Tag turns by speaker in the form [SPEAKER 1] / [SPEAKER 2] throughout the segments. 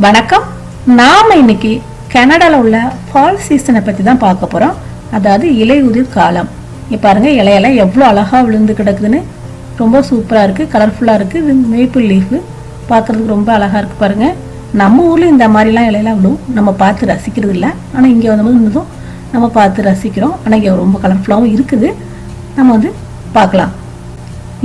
[SPEAKER 1] வணக்கம். நாம இன்னைக்கு கனடால உள்ள ஃபால் சீசனை பத்தி தான் பார்க்க போறோம். அதாவது இலையுதிர் காலம். இங்க பாருங்க, இலையெல்லாம் எவ்வளவு அழகா விழுந்து கிடக்குதுன்னு. ரொம்ப சூப்பரா இருக்கு, கலர்ஃபுல்லா இருக்கு. இது மேப்பிள் லீஃப் பார்க்கறதுக்கு ரொம்ப அழகா இருக்கு பாருங்க. நம்ம ஊர்ல இந்த மாதிரிலாம் இலையெல்லாம் விழும், நம்ம பார்த்து ரசிக்கிறது இல்லை. ஆனா இங்க வந்து நம்ம பார்த்து ரசிக்கிறோம். ஆனா இங்க ரொம்ப கலர்ஃபுல்லாகவும் இருக்குது. நம்ம வந்து பார்க்கலாம்.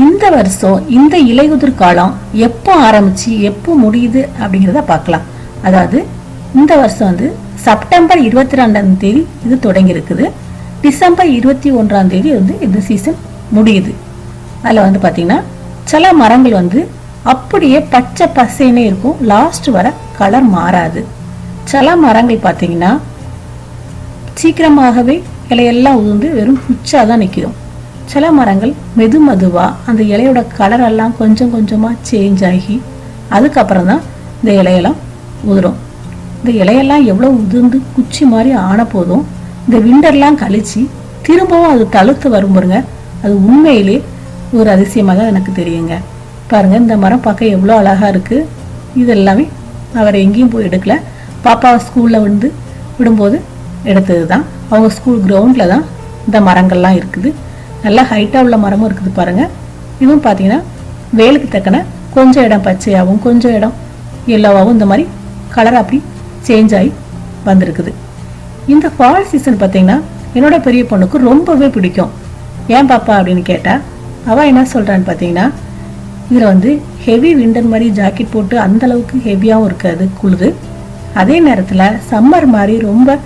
[SPEAKER 1] இந்த வருஷம் இந்த இலையுதிர் காலம் எப்போ ஆரம்பிச்சு எப்போ முடியுது அப்படிங்கிறத பார்க்கலாம். அதாவது இந்த வருஷம் வந்து செப்டம்பர் 22ஆம் தேதி இது தொடங்கி இருக்குது. டிசம்பர் 21ஆம் தேதி வந்து இந்த சீசன் முடியுது. அதில் வந்து பார்த்தீங்கன்னா சில மரங்கள் வந்து அப்படியே பச்சை பசைன்னே இருக்கும், லாஸ்ட் வர கலர் மாறாது. சில மரங்கள் பார்த்தீங்கன்னா சீக்கிரமாகவே இலையெல்லாம் உதிர்ந்து வெறும் குச்சா தான் நிற்கும். சில மரங்கள் மெதுவா அந்த இலையோட கலர் எல்லாம் கொஞ்சம் கொஞ்சமா சேஞ்ச் ஆகி அதுக்கப்புறம் தான் இந்த இலையெல்லாம் உதிரும். இந்த இலையெல்லாம் எவ்வளவு உதிர்ந்து குச்சி மாதிரி ஆன போதும் இந்த விண்டர்லாம் கழிச்சு திரும்பவும் அது தழுத்து வரும் பாருங்க, அது உண்மையிலே ஒரு அதிசயமாக எனக்கு தெரியுங்க. பாருங்க, இந்த மரம் பார்க்க எவ்வளோ அழகா இருக்கு. இது எல்லாமே அவர் எங்கேயும் போய் எடுக்கல, பாப்பா ஸ்கூல்ல வந்து விடும்போது எடுத்தது தான். அவங்க ஸ்கூல் கிரவுண்ட்ல தான் இந்த மரங்கள்லாம் இருக்குது. நல்லா ஹைட்டாக உள்ள மரமும் இருக்குது பாருங்க. இதுவும் பார்த்தீங்கன்னா வேலுக்கு தக்கன கொஞ்சம் இடம் பச்சையாகவும் கொஞ்சம் இடம் எல்லோவாகவும் இந்த மாதிரி கலர் அப்படி சேஞ்ச் ஆகி வந்திருக்குது. இந்த ஃபால் சீசன் பார்த்தீங்கன்னா என்னோட பெரிய பொண்ணுக்கு ரொம்பவே பிடிக்கும். ஏன் பாப்பா அப்படின்னு கேட்டால் அவள் என்ன சொல்கிறான்னு பார்த்தீங்கன்னா, இதில் வந்து ஹெவி விண்டர் மாதிரி ஜாக்கெட் போட்டு அந்த அளவுக்கு ஹெவியாகவும் இருக்காது குளிர், அதே நேரத்தில் சம்மர் மாதிரி ரொம்ப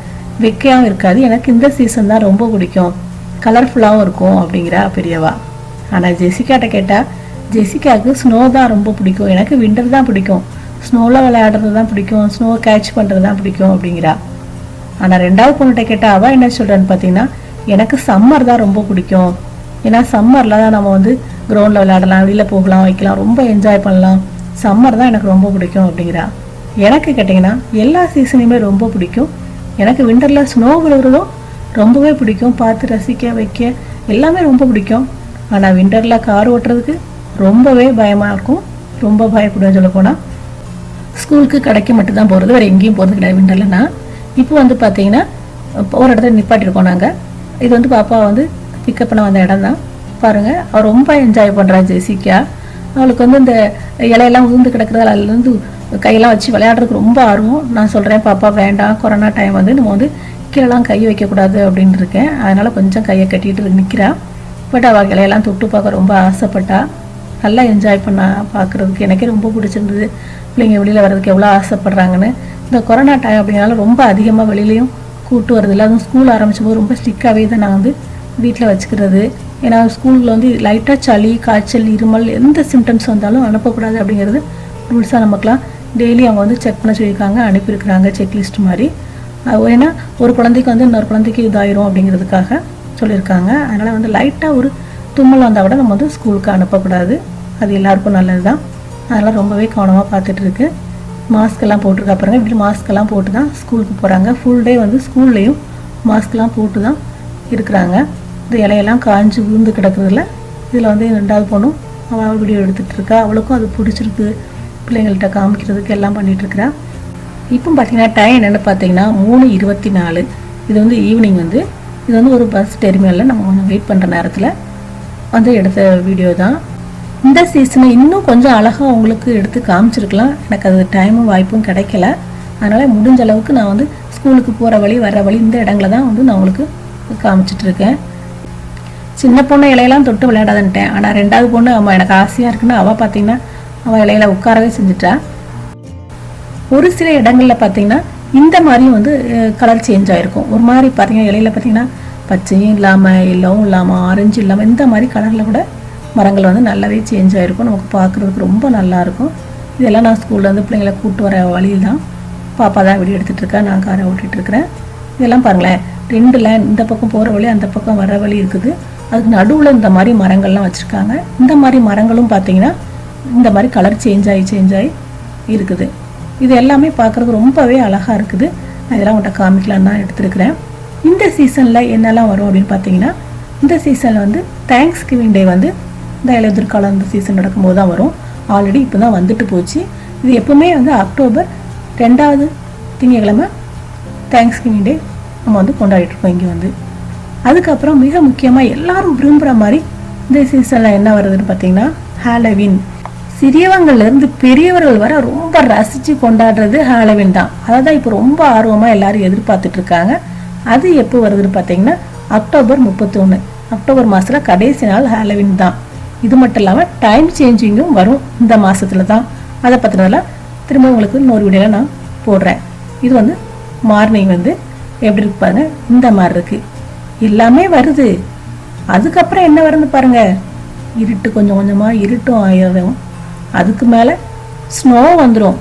[SPEAKER 1] வெக்கையாகவும் இருக்காது. எனக்கு இந்த சீசன் தான் ரொம்ப பிடிக்கும், கலர்ஃபுல்லாகவும் இருக்கும் அப்படிங்கிறா பெரியவா. ஆனால் ஜெசிகாட்ட கேட்டால் ஜெசிகாவுக்கு ஸ்னோ தான் ரொம்ப பிடிக்கும், எனக்கு விண்டர் தான் பிடிக்கும், ஸ்னோவில் விளையாடுறது தான் பிடிக்கும், ஸ்னோ கேட்ச் பண்ணுறது தான் பிடிக்கும் அப்படிங்கிறா. ஆனால் ரெண்டாவது பொண்ணுகிட்ட கேட்டால் அவள் என்ன சொல்கிறான்னு பார்த்தீங்கன்னா, எனக்கு சம்மர் தான் ரொம்ப பிடிக்கும், ஏன்னா சம்மரில் தான் நம்ம வந்து கிரவுண்டில் விளையாடலாம், வெளியில் போகலாம், வைக்கலாம், ரொம்ப என்ஜாய் பண்ணலாம், சம்மர் தான் எனக்கு ரொம்ப பிடிக்கும் அப்படிங்கிறா. எனக்கு கேட்டிங்கன்னா எல்லா சீசனையுமே ரொம்ப பிடிக்கும். எனக்கு விண்டரில் ஸ்னோ விழுகிறதும் ரொம்பவே பிடிக்கும், பார்த்து ரசிக்க வைக்க எல்லாமே ரொம்ப பிடிக்கும். ஆனால் விண்டரில் கார் ஓட்டுறதுக்கு ரொம்பவே பயமாக இருக்கும், ரொம்ப பயப்படுவேன். சொல்ல போனால் ஸ்கூலுக்கு கடைக்கு மட்டும்தான் போகிறது, வேறு எங்கேயும் போகிறது கிடையாது விண்டர்லனா. இப்போ வந்து பார்த்தீங்கன்னா ஒரு இடத்துல நிப்பாட்டியிருக்கோம் நாங்கள். இது வந்து பாப்பா வந்து பிக்கப் பண்ண வந்த இடம் தான். பாருங்கள், அவள் ரொம்ப என்ஜாய் பண்ணுறா ஜெசிகா. அவளுக்கு வந்து இந்த இலையெல்லாம் உதிர்ந்து கிடக்கிறதால அதுலேருந்து கையெல்லாம் வச்சு விளையாடுறதுக்கு ரொம்ப ஆர்வம். நான் சொல்கிறேன், பாப்பா வேண்டாம், கொரோனா டைம் வந்து நம்ம வந்து கீழெல்லாம் கை வைக்கக்கூடாது அப்படின்னு இருக்கேன், அதனால் கொஞ்சம் கையை கட்டிட்டு நிற்கிறா. பட் அவள் இலையெல்லாம் தொட்டு பார்க்க ரொம்ப ஆசைப்பட்டா, நல்லா என்ஜாய் பண்ணா. பார்க்குறதுக்கு எனக்கே ரொம்ப பிடிச்சிருந்தது. பிள்ளைங்க வெளியில் வர்றதுக்கு எவ்வளோ ஆசைப்பட்றாங்கன்னு. இந்த கொரோனா டைம் அப்படிங்கிறனால ரொம்ப அதிகமாக வெளியிலையும் கூட்டு வரதில்லை. அதுவும் ஸ்கூல் ஆரம்பித்த போது ரொம்ப ஸ்ட்ரிக்டாகவே தான் நான் வந்து வீட்டில் வச்சுக்கிறது. ஏன்னா ஸ்கூலில் வந்து லைட்டாக சளி, காய்ச்சல், இருமல் எந்த சிம்டம்ஸ் வந்தாலும் அனுப்பக்கூடாது அப்படிங்கிறது ரூல்ஸாக நமக்குலாம் டெய்லி அவங்க வந்து செக் பண்ண சொல்லியிருக்காங்க, அனுப்பியிருக்கிறாங்க செக்லிஸ்ட் மாதிரி. ஏன்னா ஒரு குழந்தைக்கு வந்து இன்னொரு குழந்தைக்கு இதாயிரும் அப்படிங்கிறதுக்காக சொல்லியிருக்காங்க. அதனால் வந்து லைட்டாக ஒரு தும்மல் வந்தால் கூட நம்ம வந்து ஸ்கூலுக்கு அனுப்பக்கூடாது, அது எல்லாருக்கும் நல்லது தான். அதனால் ரொம்பவே கவனமாக பார்த்துட்ருக்கு. மாஸ்க்கெல்லாம் போட்டிருக்கா பாருங்க, இப்படி மாஸ்க்கெல்லாம் போட்டு தான் ஸ்கூலுக்கு போகிறாங்க. ஃபுல் டே வந்து ஸ்கூல்லையும் மாஸ்க்லாம் போட்டு தான் இருக்கிறாங்க. இந்த இலையெல்லாம் காஞ்சி விழுந்து கிடக்குறதுல இதில் வந்து ரெண்டாவது பொண்ணும் அவள் வீடியோ எடுத்துகிட்டு இருக்கா. அவளுக்கும் அது பிடிச்சிருக்கு, பிள்ளைங்கள்ட்ட காமிக்கிறதுக்கு எல்லாம் பண்ணிகிட்ருக்கிறா. இப்போ பார்த்தீங்கன்னா டைம் என்னென்னு பார்த்தீங்கன்னா 3:24. இது வந்து ஈவினிங் வந்து இது வந்து ஒரு பஸ் டெர்மினலில் நம்ம கொஞ்சம் வெயிட் பண்ணுற நேரத்தில் வந்து எடுத்த வீடியோ தான். இந்த சீசனை இன்னும் கொஞ்சம் அழகாக உங்களுக்கு எடுத்து காமிச்சிருக்கலாம், எனக்கு அது டைமும் வாய்ப்பும் கிடைக்கல. அதனால் முடிஞ்ச அளவுக்கு நான் வந்து ஸ்கூலுக்கு போகிற வழி வர வழி இந்த இடங்கள தான் வந்து நான் உங்களுக்கு காமிச்சிட்ருக்கேன். சின்ன பொண்ணு இலையெல்லாம் தொட்டு விளையாடாதுன்ட்டேன். ஆனால் ரெண்டாவது பொண்ணு அம்மா எனக்கு ஆசையாக இருக்குன்னு அவள் பார்த்தீங்கன்னா அவள் இலையில உட்காரவே செஞ்சுட்டா. ஒரு சில இடங்களில் பார்த்தீங்கன்னா இந்த மாதிரியும் வந்து கலர் சேஞ்ச் ஆகிருக்கும். ஒரு மாதிரி பார்த்தீங்கன்னா இலையில பார்த்தீங்கன்னா பச்சையும் இல்லாமல், எல்லோவும் இல்லாமல், ஆரஞ்சு இல்லாமல், இந்த மாதிரி கலரில் கூட மரங்கள் வந்து நல்லாவே சேஞ்ச் ஆகிருக்கும். நமக்கு பார்க்குறதுக்கு ரொம்ப நல்லாயிருக்கும். இதெல்லாம் நான் ஸ்கூலில் வந்து பிள்ளைங்களை கூப்பிட்டு வர வழியில் தான் பாப்பா தான் வீடியோ எடுத்துகிட்ருக்கா, நான் காரை ஓட்டிகிட்ருக்கிறேன். இதெல்லாம் பாருங்களேன், 2 லைன் இந்த பக்கம் போகிற வழி அந்த பக்கம் வர வழி இருக்குது. அதுக்கு நடுவில் இந்த மாதிரி மரங்கள்லாம் வச்சுருக்காங்க. இந்த மாதிரி மரங்களும் பார்த்தீங்கன்னா இந்த மாதிரி கலர் சேஞ்ச் ஆகி இருக்குது. இது எல்லாமே பார்க்குறதுக்கு ரொம்பவே அழகாக இருக்குது. நான் இதெல்லாம் உங்கள்கிட்ட காமிக்கலான்னு தான் எடுத்துருக்கிறேன். இந்த சீசனில் என்னெல்லாம் வரும் அப்படின்னு பார்த்தீங்கன்னா, இந்த சீசனில் வந்து தேங்க்ஸ் கிவிங் டே வந்து இந்த இலையுதிர் காலம் இந்த சீசன் நடக்கும்போது தான் வரும். ஆல்ரெடி இப்போ தான் வந்துட்டு போச்சு. இது எப்பவுமே வந்து அக்டோபர் 2வது திங்கக்கிழமை தேங்க்ஸ்கிவிங் டே நம்ம வந்து கொண்டாடிட்டு இருக்கோம் இங்கே வந்து. அதுக்கப்புறம் மிக முக்கியமாக எல்லாரும் விரும்புகிற மாதிரி இந்த சீசனில் என்ன வருதுன்னு பார்த்தீங்கன்னா ஹாலோவின். சிறியவங்கள்லேருந்து பெரியவர்கள் வர ரொம்ப ரசித்து கொண்டாடுறது ஹாலோவின் தான். அதை தான் இப்போ ரொம்ப ஆர்வமாக எல்லாரும் எதிர்பார்த்துட்டு இருக்காங்க. அது எப்போ வருதுன்னு பார்த்தீங்கன்னா அக்டோபர் 31, அக்டோபர் மாதத்தில் கடைசி நாள் ஹாலோவின் தான். இது மட்டும் இல்லாமல் டைம் சேஞ்சிங்கும் வரும் இந்த மாதத்தில் தான். அதை பற்றினதெல்லாம் திரும்ப உங்களுக்கு இன்னொரு வீடியோவில் நான் போடுறேன். இது வந்து மார்னிங் வந்து எப்படி இருக்கு பாருங்க, இந்த மாதிரி இருக்கு, எல்லாமே வருது. அதுக்கப்புறம் என்ன வருதுன்னு பாருங்க, இருட்டு கொஞ்சம் கொஞ்சமாக இருட்டும் ஆயிரும். அதுக்கு மேலே ஸ்னோ வந்துடும்.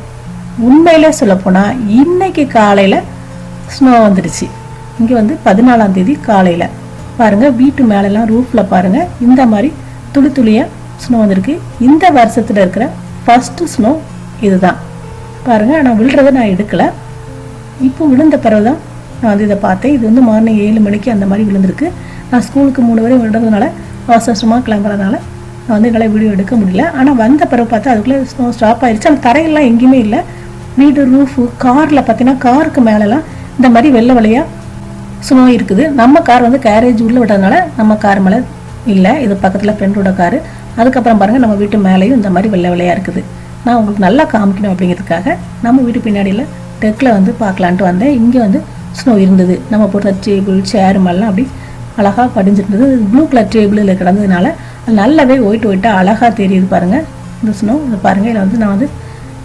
[SPEAKER 1] உண்மையிலே சொல்லப்போனால் இன்னைக்கு காலையில் ஸ்னோ வந்துடுச்சு. இங்கே வந்து 14ஆம் தேதி காலையில் பாருங்கள், வீட்டு மேலெல்லாம் ரூஃபில் பாருங்கள் இந்த மாதிரி துளி துளியாக ஸ்னோ வந்திருக்கு. இந்த வருஷத்தில் இருக்கிற ஃபஸ்ட்டு ஸ்னோ இதுதான் பாருங்கள். ஆனால் விழுறதை நான் எடுக்கலை, இப்போ விழுந்த பிறகு தான் நான் வந்து இதை பார்த்தேன். இது வந்து மார்னிங் 7 மணிக்கு அந்த மாதிரி விழுந்திருக்கு. நான் ஸ்கூலுக்கு 3 வரை விழுறதுனால அவசரமாக கிளம்புறதுனால நான் வந்து என்னால் வீடியோ எடுக்க முடியல. ஆனால் வந்த பிறகு பார்த்தா அதுக்குள்ளே ஸ்னோ ஸ்டாப் ஆயிடுச்சு. அந்த தரையெல்லாம் எங்கேயுமே இல்லை. வீடு ரூஃபு காரில் பார்த்தீங்கன்னா காருக்கு மேலெலாம் இந்த மாதிரி வெள்ளை வெள்ளையாக ஸ்னோ இருக்குது. நம்ம கார் வந்து கேரேஜ் உள்ளே விட்டதுனால நம்ம கார் மேலே இல்லை, இது பக்கத்தில் ஃப்ரெண்டோட காரு. அதுக்கப்புறம் பாருங்கள் நம்ம வீட்டு மேலேயும் இந்த மாதிரி வெள்ளை வெள்ளையாக இருக்குது. நான் உங்களுக்கு நல்லா காமிக்கணும் அப்படிங்கிறதுக்காக நம்ம வீட்டு பின்னாடியில் டெக்கில் வந்து பார்க்கலான்ட்டு வந்தேன். இங்கே வந்து ஸ்னோ இருந்தது. நம்ம போட்ட டேபிள் சேர் மேலாம் அப்படி அழகாக படிஞ்சிருந்தது. ப்ளூ கலர் டேபிளில் கிடந்ததுனால அது நல்லாவே ஒயிட்டாக அழகாக தெரியுது பாருங்கள் இந்த ஸ்னோ. இதை பாருங்கள், இதில் வந்து நான் வந்து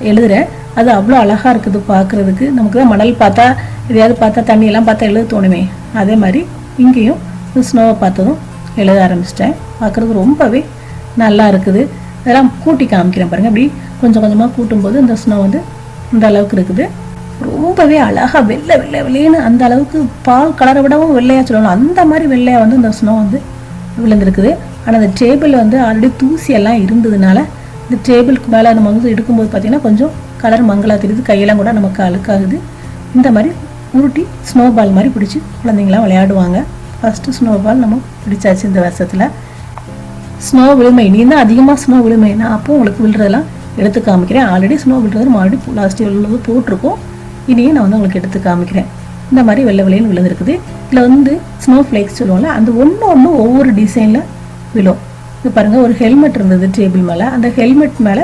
[SPEAKER 1] எழுதுகிறேன். அது அவ்வளோ அழகாக இருக்குது பார்க்குறதுக்கு. நமக்கு தான் மணல் பார்த்தா எதையாவது பார்த்தா தண்ணியெல்லாம் பார்த்தா எழுத தோணுமே, அதே மாதிரி இங்கேயும் இந்த ஸ்னோவை பார்த்ததும் எழுத ஆரம்பிச்சிட்டேன். பார்க்குறதுக்கு ரொம்பவே நல்லா இருக்குது. இதெல்லாம் கூட்டி காமிக்கிறேன் பாருங்கள். அப்படி கொஞ்சம் கொஞ்சமாக கூட்டும்போது இந்த ஸ்னோ வந்து இந்த அளவுக்கு இருக்குது. ரொம்பவே அழகாக வெள்ளை வெள்ளை வெள்ளைன்னு அந்த அளவுக்கு பால் கலரை விடவும் வெள்ளையாக சொல்லணும், அந்த மாதிரி வெள்ளையாக வந்து இந்த ஸ்னோ வந்து விழுந்துருக்குது. ஆனால் அந்த டேபிள் வந்து ஆல்ரெடி தூசியெல்லாம் இருந்ததுனால இந்த டேபிளுக்கு மேலே நம்ம வந்து எடுக்கும்போது பார்த்திங்கன்னா கொஞ்சம் கலர் மங்களாக தெரியுது. கையெல்லாம் கூட நமக்கு அழுக்காகுது. இந்த மாதிரி உருட்டி ஸ்னோ பால் மாதிரி பிடிச்சி குழந்தைங்களாம் விளையாடுவாங்க. ஃபஸ்ட்டு ஸ்னோ பால் நம்ம பிடிச்சாச்சு இந்த வருஷத்தில். ஸ்னோ விழுமை நீ தான் அதிகமாக ஸ்னோ விழுமை, நான் அப்போ உங்களுக்கு விழுறதெல்லாம் எடுத்து காமிக்கிறேன். ஆல்ரெடி ஸ்னோ விழுறது மறுபடியும் லாஸ்ட் உள்ளது போட்டிருக்கோம். இனியும் நான் வந்து உங்களுக்கு எடுத்து காமிக்கிறேன். இந்த மாதிரி வெள்ளை வெள்ளைன்னு விழுந்துருக்குது. இதில் வந்து ஸ்னோ ஃப்ளேக்ஸ் சொல்லுவோம்ல, அந்த ஒன்று ஒவ்வொரு டிசைனில் விழும். இது பாருங்கள், ஒரு ஹெல்மெட் இருந்தது டேபிள் மேலே, அந்த ஹெல்மெட் மேலே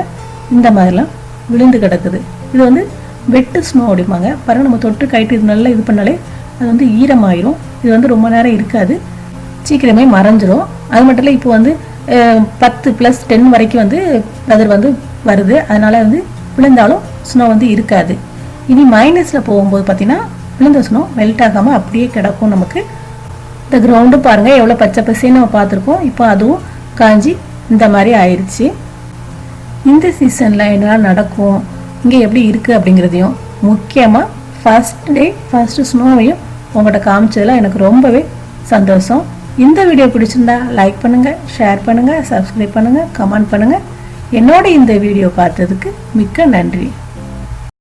[SPEAKER 1] இந்த மாதிரிலாம் விழுந்து கிடக்குது. இது வந்து வெட்டு ஸ்னோ அப்படிம்பாங்க பாருங்கள். நம்ம தொட்டு கைட்டு இது நல்லா இது பண்ணாலே அது வந்து ஈரமாயிரும். இது வந்து ரொம்ப நேரம் இருக்காது, சீக்கிரமே மறைஞ்சிரும். அது மட்டும் இல்லை, இப்போ வந்து 10+10 வரைக்கும் வந்து வெதர் வந்து வருது. அதனால் வந்து விழுந்தாலும் ஸ்னோ வந்து இருக்காது. இனி மைனஸில் போகும்போது பார்த்தீங்கன்னா விழுந்த ஸ்னோ மெல்ட் ஆகாமல் அப்படியே கிடக்கும். நமக்கு இந்த கிரவுண்டு பாருங்கள் எவ்வளோ பச்சை பசேன்னு நம்ம பார்த்துருக்கோம். இப்போ அதுவும் காஞ்சி இந்த மாதிரி ஆயிடுச்சு. இந்த சீசனில் என்னெல்லாம் நடக்கும், இங்கே எப்படி இருக்குது அப்படிங்கிறதையும் முக்கியமாக ஃபஸ்ட் டே ஃபஸ்ட்டு ஸ்னோவையும் உங்கள்கிட்ட காமிச்சதில் எனக்கு ரொம்பவே சந்தோஷம். இந்த வீடியோ பிடிச்சிருந்தா லைக் பண்ணுங்கள், ஷேர் பண்ணுங்கள், சப்ஸ்கிரைப் பண்ணுங்கள், கமெண்ட் பண்ணுங்கள். என்னோட இந்த வீடியோ பார்த்ததுக்கு மிக்க நன்றி.